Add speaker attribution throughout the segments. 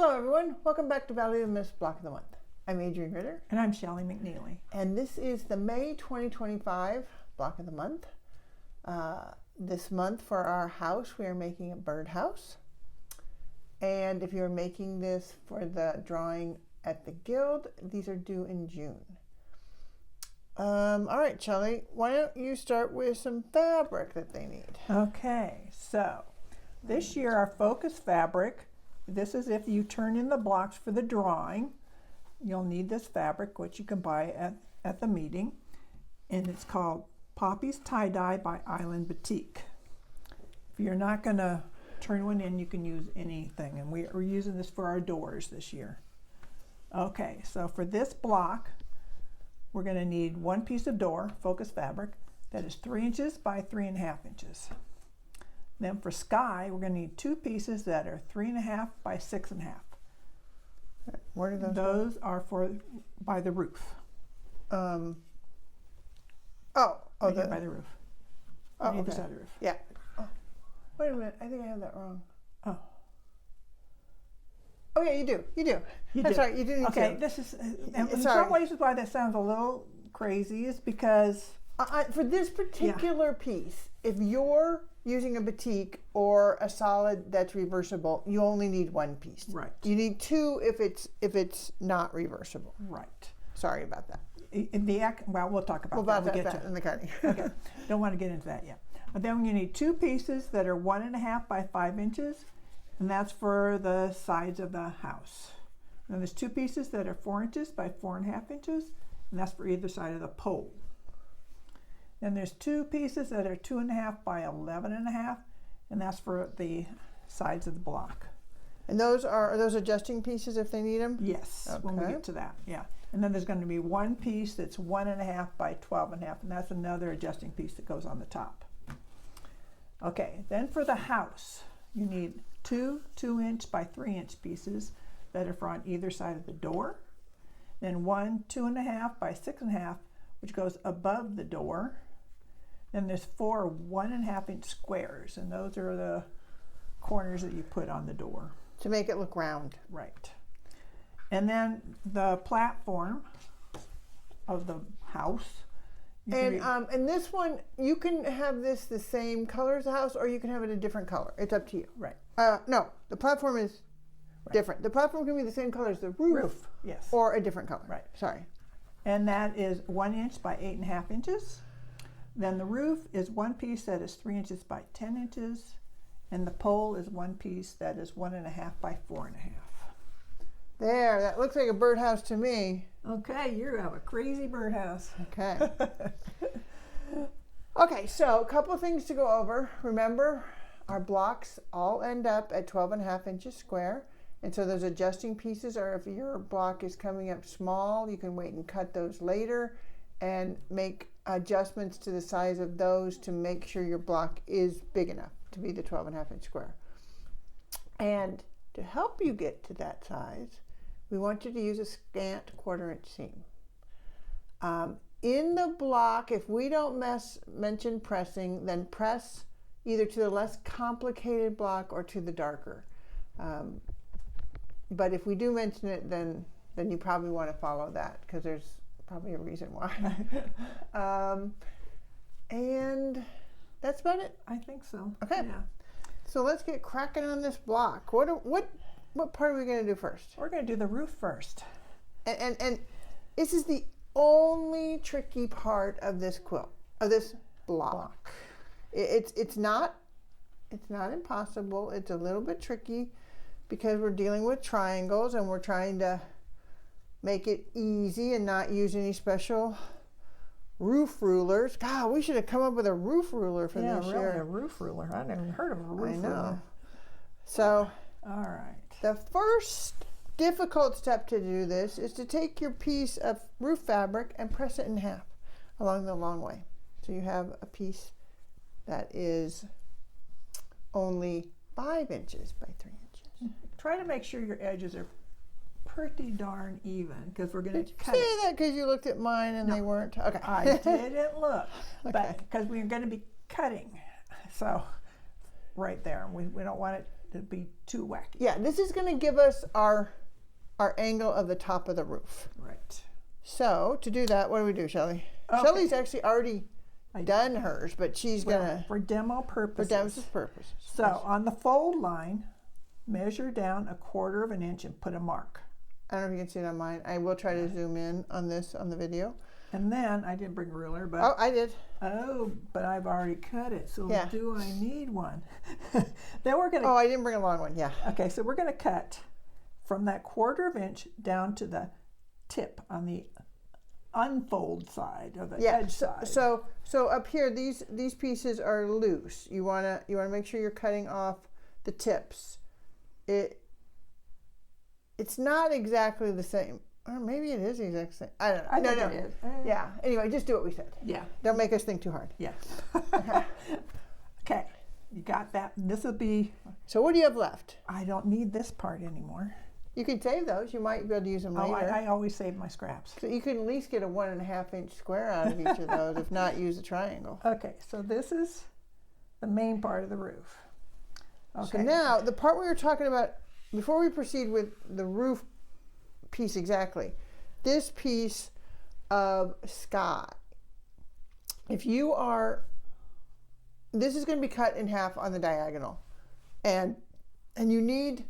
Speaker 1: Hello everyone, welcome back to Valley of the Mist Block of the Month. I'm Adriane Ritter.
Speaker 2: And I'm Shelley McNeely.
Speaker 1: And this is the May 2025 Block of the Month. This month for our house, we are making a birdhouse. And if you're making this for the drawing at the Guild, these are due in June. All right, Shelley, why don't you start with some fabric that they need?
Speaker 2: Okay, so this year our focus fabric, this is if you turn in the blocks for the drawing, you'll need this fabric, which you can buy at the meeting. And it's called Poppies Tie Dye by Island Batik. If you're not going to turn one in, you can use anything. And we're using this for our doors this year. Okay, so for this block, we're going to need one piece of door, focus fabric, that is 3 inches by 3.5 inches. Then for sky, we're going to need two pieces that are 3.5 by 6.5.
Speaker 1: Where do those go?
Speaker 2: Those are for by the roof.
Speaker 1: Right
Speaker 2: Here by the roof.
Speaker 1: Oh,
Speaker 2: On either
Speaker 1: okay.
Speaker 2: side of the roof.
Speaker 1: Yeah. Oh, wait a minute, I think I have that wrong.
Speaker 2: Oh.
Speaker 1: Oh yeah, you do.
Speaker 2: You
Speaker 1: That's
Speaker 2: do.
Speaker 1: right, you do need
Speaker 2: Okay,
Speaker 1: to.
Speaker 2: this is, in
Speaker 1: Sorry.
Speaker 2: some ways why that sounds a little crazy is because
Speaker 1: For this particular piece, if you're using a batik or a solid that's reversible, you only need one piece.
Speaker 2: Right.
Speaker 1: You need two if it's not reversible.
Speaker 2: right.
Speaker 1: Sorry about that.
Speaker 2: Well, we'll talk about
Speaker 1: We'll
Speaker 2: that.
Speaker 1: about that in the cutting.
Speaker 2: Okay, don't want to get into that yet. But then you need two pieces that are 1.5 by 5 inches, and that's for the sides of the house. Then there's two pieces that are 4 inches by 4.5 inches, and that's for either side of the pole. Then there's two pieces that are 2.5 by 11.5, and that's for the sides of the block.
Speaker 1: And are those adjusting pieces if they need them?
Speaker 2: Yes, when we
Speaker 1: Okay.
Speaker 2: get to that, yeah. And then there's going to be one piece that's 1.5 by 12.5, and that's another adjusting piece that goes on the top. Okay, then for the house, you need two 2-inch by 3-inch pieces that are for on either side of the door. Then one 2.5 by 6.5, which goes above the door. Then there's four 1.5-inch squares, and those are the corners that you put on the door.
Speaker 1: To make it look round.
Speaker 2: Right. And then the platform of the house.
Speaker 1: And this one, you can have this the same color as the house, or you can have it a different color. It's up to you.
Speaker 2: Right.
Speaker 1: No, the platform is different. The platform can be the same color as the roof.
Speaker 2: Yes.
Speaker 1: Or a different color.
Speaker 2: Right.
Speaker 1: Sorry.
Speaker 2: And that is 1 inch by 8.5 inches. Then the roof is one piece that is 3 inches by 10 inches. And the pole is one piece that is 1.5 by 4.5.
Speaker 1: There, that looks like a birdhouse to me.
Speaker 2: Okay, you have a crazy birdhouse.
Speaker 1: Okay. Okay, so a couple of things to go over. Remember, our blocks all end up at 12.5 inches square. And so those adjusting pieces are if your block is coming up small, you can wait and cut those later and make adjustments to the size of those to make sure your block is big enough to be the 12.5 inch square. And to help you get to that size, we want you to use a scant 1/4 inch seam. In the block, if we don't mention pressing, then press either to the less complicated block or to the darker. But if we do mention it, then you probably want to follow that because there's probably a reason why. And that's about it.
Speaker 2: I think so.
Speaker 1: Okay.
Speaker 2: Yeah.
Speaker 1: So let's get cracking on this block. What part are we going to do first?
Speaker 2: We're going to do the roof first.
Speaker 1: And this is the only tricky part of this quilt, of this block. It's not impossible. It's a little bit tricky because we're dealing with triangles and we're trying to make it easy and not use any special roof rulers. God, we should have come up with a roof ruler for this
Speaker 2: really,
Speaker 1: year.
Speaker 2: a roof ruler. I never heard of a roof
Speaker 1: I know.
Speaker 2: ruler.
Speaker 1: So,
Speaker 2: All right.
Speaker 1: the first difficult step to do this is to take your piece of roof fabric and press it in half along the long way. So you have a piece that is only 5 inches by 3 inches.
Speaker 2: Try to make sure your edges are pretty darn even because we're going
Speaker 1: Did
Speaker 2: to
Speaker 1: you
Speaker 2: cut
Speaker 1: say
Speaker 2: it.
Speaker 1: that because you looked at mine and they weren't? Okay.
Speaker 2: I didn't look,
Speaker 1: Okay.
Speaker 2: but because we're going to be cutting, so right there, we don't want it to be too wacky.
Speaker 1: Yeah, this is going to give us our angle of the top of the roof.
Speaker 2: Right.
Speaker 1: So to do that, what do we do, Shelley?
Speaker 2: Okay.
Speaker 1: Shelley's actually already done hers, but she's gonna
Speaker 2: for demo purposes. So on the fold line, measure down 1/4 of an inch and put a mark.
Speaker 1: I don't know if you can see it on mine. I will try to zoom in on this on the video.
Speaker 2: And then I didn't bring a ruler, but
Speaker 1: oh, I did.
Speaker 2: Oh, but I've already cut it. So
Speaker 1: Yeah.
Speaker 2: do I need one? Then we're gonna.
Speaker 1: Oh, I didn't bring a long one. Yeah.
Speaker 2: Okay, so we're gonna cut from that 1/4 of inch down to the tip on the unfold side or the edge side.
Speaker 1: So up here, these pieces are loose. You wanna make sure you're cutting off the tips. It's not exactly the same, or maybe it is the exact same. I don't know.
Speaker 2: I think it is.
Speaker 1: Yeah. Anyway, just do what we said.
Speaker 2: Yeah.
Speaker 1: Don't make us think too hard.
Speaker 2: Yeah. Okay, you got that. And this will be.
Speaker 1: So what do you have left?
Speaker 2: I don't need this part anymore.
Speaker 1: You can save those. You might be able to use them later.
Speaker 2: Oh, I always save my scraps.
Speaker 1: So you can at least get a 1.5 inch square out of each of those, if not use a triangle.
Speaker 2: Okay, so this is the main part of the roof. Okay.
Speaker 1: So now, the part we were talking about, before we proceed with the roof piece exactly, this piece of sky, this is going to be cut in half on the diagonal. And you need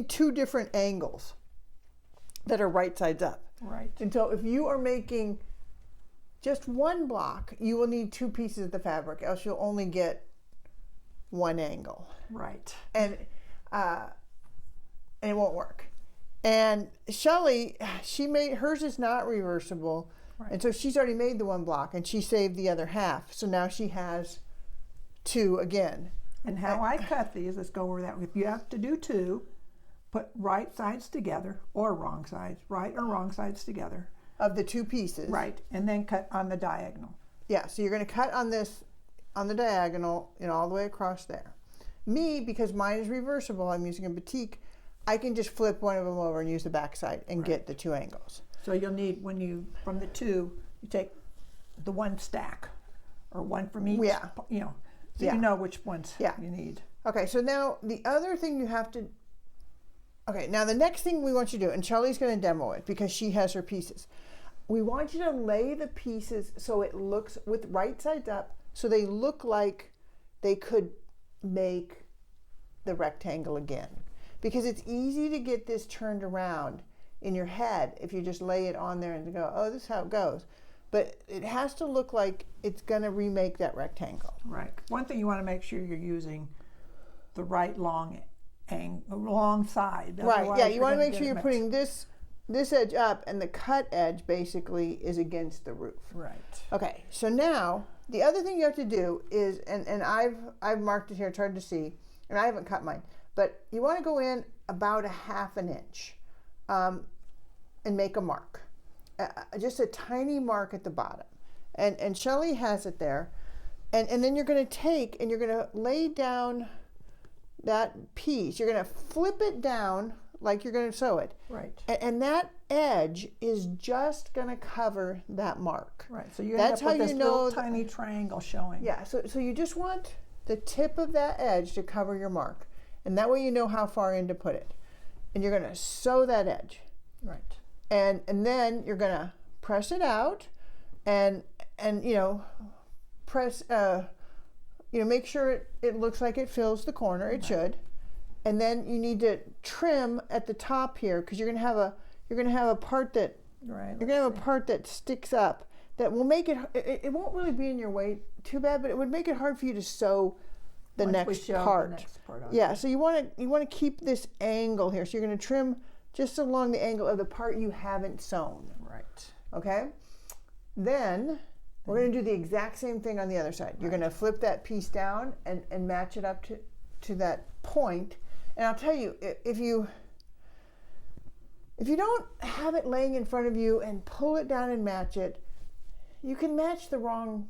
Speaker 1: 2 different angles that are right sides up.
Speaker 2: Right.
Speaker 1: And so if you are making just one block, you will need 2 pieces of the fabric, else you'll only get one angle.
Speaker 2: Right.
Speaker 1: And it won't work. And Shelley, hers is not reversible.
Speaker 2: Right.
Speaker 1: And so she's already made the one block and she saved the other half. So now she has 2 again.
Speaker 2: And how I cut these, let's go over that. If you have to do 2, put right sides together or wrong sides, right or wrong sides together.
Speaker 1: Of the 2 pieces.
Speaker 2: Right, and then cut on the diagonal.
Speaker 1: Yeah, so you're going to cut on this, on the diagonal, all the way across there. Me, because mine is reversible, I'm using a batik, I can just flip one of them over and use the back side and get the 2 angles.
Speaker 2: So you'll need, from the 2, you take the 1 stack, or 1 from each, so you know which ones you need.
Speaker 1: Okay, so now the other thing you have to, now the next thing we want you to do, and Shelley's going to demo it because she has her pieces. We want you to lay the pieces so it looks with right sides up, so they look like they could make the rectangle again. Because it's easy to get this turned around in your head if you just lay it on there and go, oh, this is how it goes. But it has to look like it's going to remake that rectangle.
Speaker 2: Right. One thing you want to make sure you're using the right long side.
Speaker 1: Right, yeah, you want to make sure you're putting this edge up and the cut edge basically is against the roof.
Speaker 2: Right.
Speaker 1: Okay, so now the other thing you have to do is, and I've marked it here, it's hard to see, and I haven't cut mine, but you want to go in about 1/2 inch and make a mark. Just a tiny mark at the bottom. And Shelley has it there. And then you're going to take and you're going to lay down that piece. You're going to flip it down like you're going to sew it.
Speaker 2: Right.
Speaker 1: And that edge is just going to cover that mark.
Speaker 2: Right. So you end up with this little tiny triangle showing.
Speaker 1: Yeah. So you just want the tip of that edge to cover your mark. And that way you know how far in to put it. And you're going to sew that edge.
Speaker 2: Right.
Speaker 1: And then you're going to press it out and press, make sure it looks like it fills the corner. It should. And then you need to trim at the top here because you're going to have a part that part that sticks up that will make it won't really be in your way too bad, but it would make it hard for you to sew the next part. Yeah, so you want to keep this angle here. So you're going to trim just along the angle of the part you haven't sewn.
Speaker 2: Right.
Speaker 1: Okay? Then we're going to do the exact same thing on the other side. You're going to flip that piece down and match it up to that point. And I'll tell you, if you don't have it laying in front of you and pull it down and match it, you can match the wrong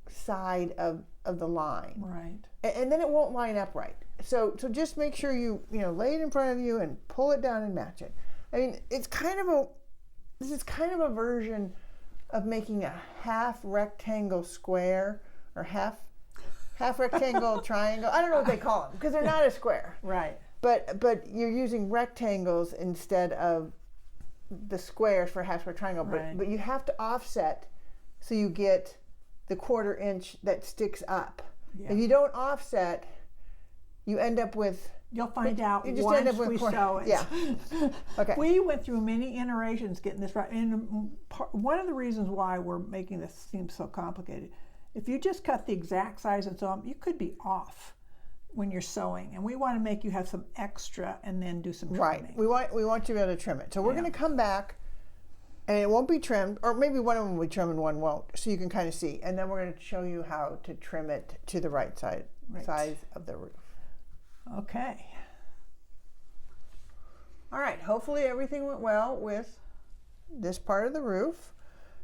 Speaker 1: side of the line.
Speaker 2: Right.
Speaker 1: And then it won't line up right. So just make sure you lay it in front of you and pull it down and match it. I mean, this is kind of a version of making a half rectangle square or half half rectangle, triangle. I don't know what they call them because they're not a square.
Speaker 2: Right.
Speaker 1: But you're using rectangles instead of the squares for half square triangle.
Speaker 2: Right.
Speaker 1: But you have to offset so you get the 1/4 inch that sticks up.
Speaker 2: Yeah.
Speaker 1: If you don't offset, you end up with.
Speaker 2: You'll find out
Speaker 1: you just
Speaker 2: once
Speaker 1: end up with
Speaker 2: we sew it.
Speaker 1: Yeah. Okay.
Speaker 2: We went through many iterations getting this right. And one of the reasons why we're making this seem so complicated, if you just cut the exact size and sew them, you could be off when you're sewing. And we want to make you have some extra and then do some trimming.
Speaker 1: Right. We want you to be able to trim it. So we're going to come back, and it won't be trimmed, or maybe one of them will be trimmed and one won't, so you can kind of see. And then we're going to show you how to trim it to the right size of the roof.
Speaker 2: Okay.
Speaker 1: All right, hopefully everything went well with this part of the roof.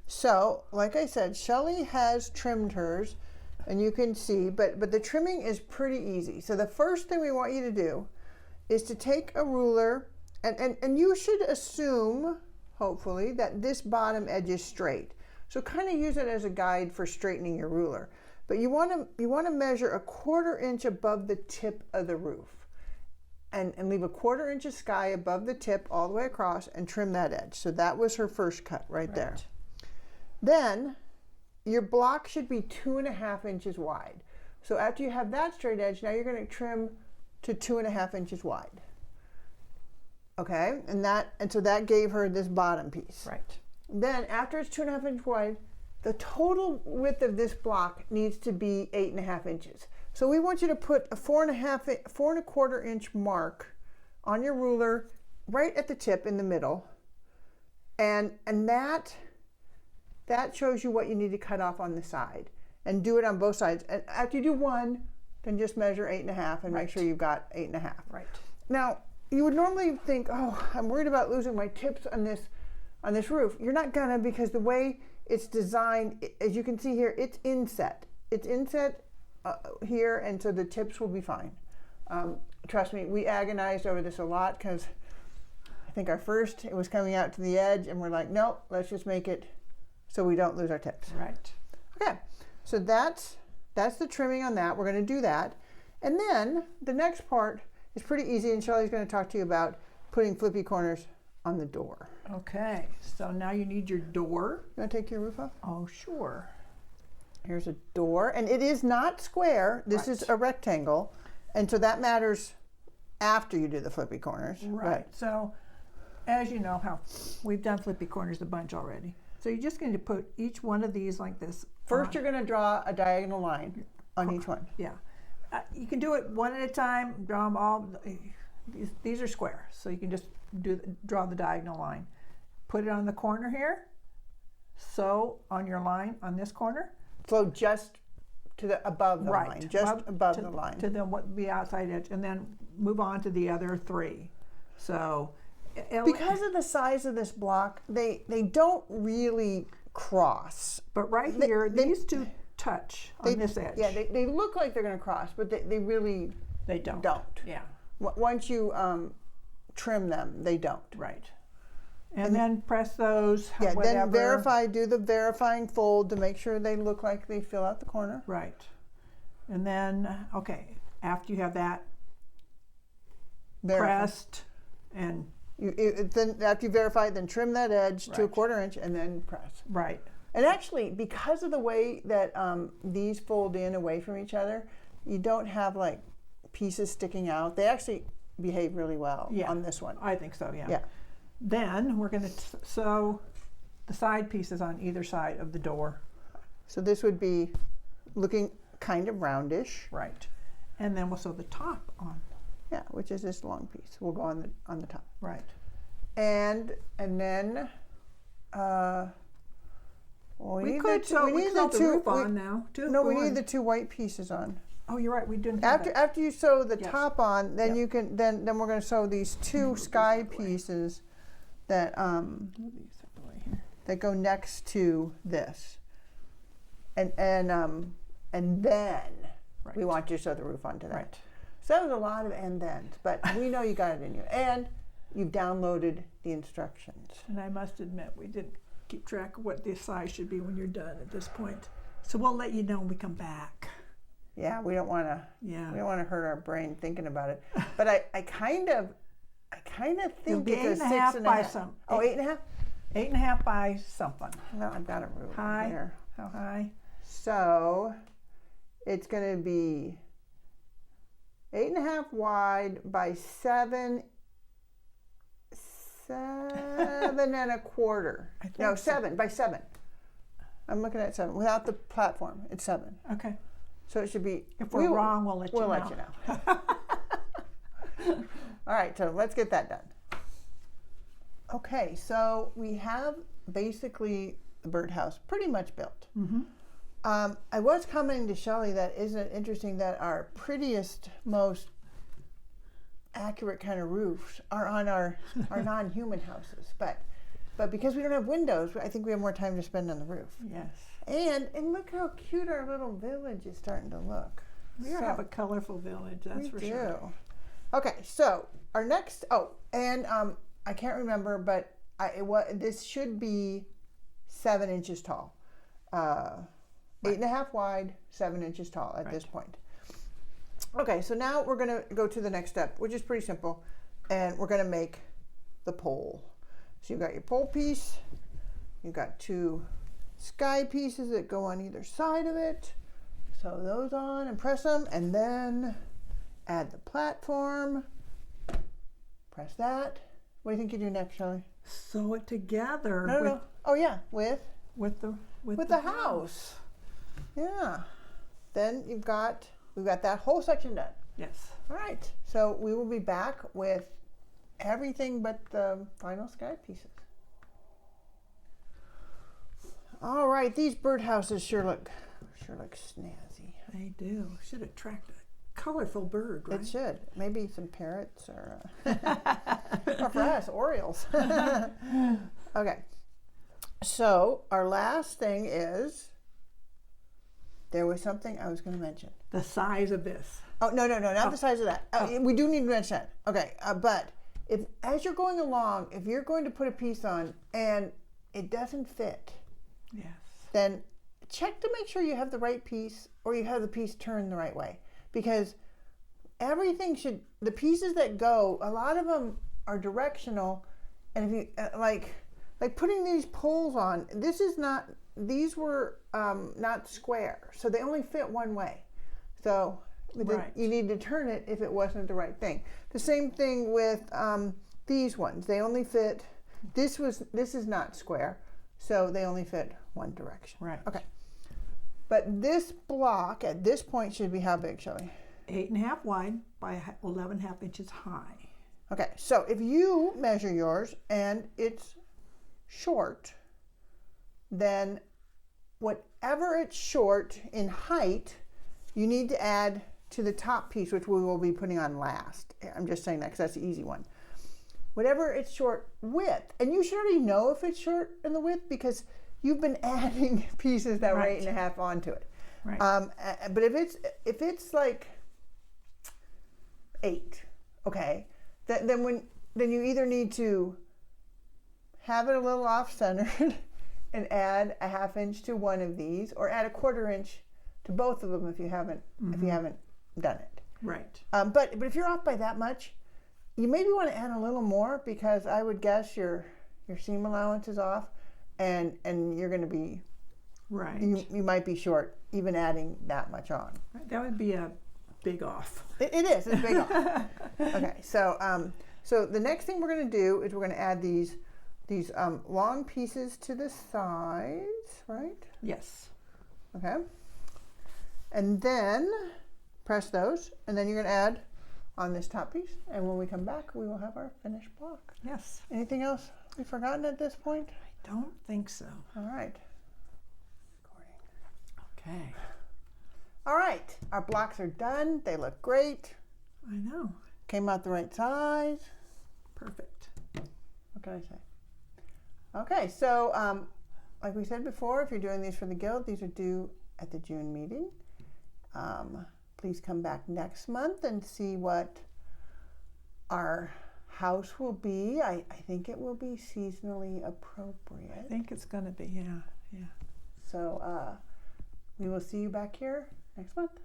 Speaker 1: So, like I said, Shelly has trimmed hers, and you can see, but the trimming is pretty easy. So the first thing we want you to do is to take a ruler, and you should assume, hopefully, that this bottom edge is straight. So kind of use it as a guide for straightening your ruler. But you want to measure 1/4 inch above the tip of the roof, and leave 1/4 inch of sky above the tip all the way across, and trim that edge. So that was her first cut right there. Then your block should be 2.5 inches wide. So after you have that straight edge, now you're going to trim to 2.5 inches wide. Okay, and so that gave her this bottom piece.
Speaker 2: Right.
Speaker 1: Then after it's 2.5 inches wide, the total width of this block needs to be 8.5 inches. So we want you to put a 4.25 inch mark on your ruler right at the tip in the middle, and that shows you what you need to cut off on the side, and do it on both sides. And after you do one, then just measure 8.5 and make sure you've got 8.5.
Speaker 2: Right.
Speaker 1: Now you would normally think, oh, I'm worried about losing my tips on this roof. You're not gonna, because the way it's designed, as you can see here, it's inset. It's inset here, and so the tips will be fine. Trust me, we agonized over this a lot, because I think it was coming out to the edge, and we're like, no, let's just make it so we don't lose our tips.
Speaker 2: Right.
Speaker 1: Okay, so that's the trimming on that. We're going to do that. And then the next part is pretty easy, and Shelly's going to talk to you about putting flippy corners on the door.
Speaker 2: Okay, so now you need your door.
Speaker 1: You want to take your roof off?
Speaker 2: Oh, sure.
Speaker 1: Here's a door, and it is not square. This is a rectangle, and so that matters after you do the flippy corners.
Speaker 2: Right. So, as you know, how we've done flippy corners a bunch already. So you're just going to put each one of these like this.
Speaker 1: First, you're going to draw a diagonal line on each one.
Speaker 2: Yeah. You can do it one at a time. Draw them all. These are square, so you can just draw the diagonal line. Put it on the corner here. Sew on your line on this corner.
Speaker 1: So just to above the line, just above the line.
Speaker 2: To the outside edge, and then move on to the other three. So,
Speaker 1: because of the size of this block, they don't really cross.
Speaker 2: But right here, these two touch on this edge.
Speaker 1: Yeah, they look like they're going to cross, but they really
Speaker 2: don't. Yeah.
Speaker 1: Once you trim them, they don't.
Speaker 2: Right. And then press those.
Speaker 1: Yeah.
Speaker 2: Whatever.
Speaker 1: Then do the verifying fold to make sure they look like they fill out the corner.
Speaker 2: Right. And then, okay, after you have that pressed, and
Speaker 1: then after you verify it, then trim that edge to 1/4 inch, and then press.
Speaker 2: Right.
Speaker 1: And actually, because of the way that these fold in away from each other, you don't have like pieces sticking out. They actually behave really well on this one.
Speaker 2: I think so, yeah.
Speaker 1: Yeah.
Speaker 2: Then we're going to sew the side pieces on either side of the door.
Speaker 1: So this would be looking kind of roundish.
Speaker 2: Right. And then we'll sew the top on.
Speaker 1: Yeah, which is this long piece. We'll go on the top.
Speaker 2: Right.
Speaker 1: And then
Speaker 2: we could sew the roof on now.
Speaker 1: We need the two white pieces on.
Speaker 2: Oh, you're right. We didn't have that.
Speaker 1: After you sew the top on, then you can then we're going to sew these two sky pieces that that go next to this, and then we want you to sew the roof onto that.
Speaker 2: Right.
Speaker 1: So that was a lot of and-thens, but we know you got it in you, and you've downloaded the instructions.
Speaker 2: And I must admit, we didn't keep track of what the size should be when you're done at this point. So we'll let you know when we come back.
Speaker 1: Yeah, we don't want to.
Speaker 2: Yeah.
Speaker 1: We don't want to hurt our brain thinking about it. But I kind of
Speaker 2: It'll
Speaker 1: think
Speaker 2: be
Speaker 1: it's a
Speaker 2: 8.5
Speaker 1: 6.5
Speaker 2: by some.
Speaker 1: Oh, 8.5.
Speaker 2: 8.5 by something.
Speaker 1: No, I've got a ruler
Speaker 2: High.
Speaker 1: here.
Speaker 2: How high?
Speaker 1: So it's going to be 8.5 wide by 7 and a quarter. No, 7 by 7. I'm looking at 7 without the platform. It's 7.
Speaker 2: Okay.
Speaker 1: So it should be.
Speaker 2: If we're wrong, we'll let you know.
Speaker 1: We'll let you know. All right, so let's get that done. Okay, so we have basically the birdhouse pretty much built.
Speaker 2: Mm-hmm.
Speaker 1: I was commenting to Shelley that isn't it interesting that our prettiest, most accurate kind of roofs are on our non-human houses, but because we don't have windows, I think we have more time to spend on the roof.
Speaker 2: Yes.
Speaker 1: And look how cute our little village is starting to look.
Speaker 2: We have a colorful village, that's for sure.
Speaker 1: Okay, so our next, I can't remember, but this should be 7 inches tall. 8.5 wide, 7 inches tall at this point. Okay, so now we're gonna go to the next step, which is pretty simple, and we're gonna make the pole. So you've got your pole piece, you've got 2 sky pieces that go on either side of it. Sew those on and press them, and then add the platform. Press that. What do you think you do next, Shelley?
Speaker 2: Sew it together.
Speaker 1: No. Oh yeah, with
Speaker 2: the
Speaker 1: house. Yeah. Then we've got that whole section done.
Speaker 2: Yes.
Speaker 1: All right. So we will be back with everything but the final sky pieces. All right, these birdhouses sure look snazzy.
Speaker 2: They do. Should attract a colorful bird, right?
Speaker 1: It should. Maybe some parrots or for us, Orioles. Okay. So our last thing is, there was something I was going to mention.
Speaker 2: The size of this.
Speaker 1: Oh, no, not the size of that. We do need to mention that. Okay, but as you're going along, if you're going to put a piece on and it doesn't fit,
Speaker 2: yes,
Speaker 1: then check to make sure you have the right piece or you have the piece turned the right way. Because the pieces that go, a lot of them are directional. And if you, like putting these poles on, these were not square. So they only fit one way. So
Speaker 2: right.
Speaker 1: You need to turn it if it wasn't the right thing. The same thing with these ones. They only fit, this is not square. So they only fit one direction.
Speaker 2: Right.
Speaker 1: Okay. But this block at this point should be how big, Shelley?
Speaker 2: 8.5 wide by 11.5 inches high.
Speaker 1: Okay, so if you measure yours and it's short, then whatever it's short in height, you need to add to the top piece, which we will be putting on last. I'm just saying that because that's the easy one. Whatever it's short width, and you should already know if it's short in the width because you've been adding pieces that were 8.5 onto it.
Speaker 2: Right.
Speaker 1: But if it's like 8, okay, then you either need to have it a little off-centered and add a 1/2 inch to one of these, or add a 1/4 inch to both of them if you haven't done it.
Speaker 2: Right.
Speaker 1: But if you're off by that much, you maybe want to add a little more because I would guess your seam allowance is off, and you're going to be
Speaker 2: right.
Speaker 1: You might be short even adding that much on.
Speaker 2: Right. That would be a big off.
Speaker 1: It is. It's big off. Okay. So the next thing we're going to do is we're going to add these long pieces to the sides, right?
Speaker 2: Yes.
Speaker 1: Okay. And then press those, and then you're going to add on this top piece. And when we come back, we will have our finished block.
Speaker 2: Yes.
Speaker 1: Anything else we've forgotten at this point?
Speaker 2: I don't think so.
Speaker 1: All right.
Speaker 2: Okay.
Speaker 1: All right. Our blocks are done. They look great.
Speaker 2: I know.
Speaker 1: Came out the right size.
Speaker 2: Perfect.
Speaker 1: What can I say? Okay, so like we said before, if you're doing these for the Guild, these are due at the June meeting. Please come back next month and see what our house will be. I think it will be seasonally appropriate.
Speaker 2: I think it's going to be, yeah.
Speaker 1: So we will see you back here next month.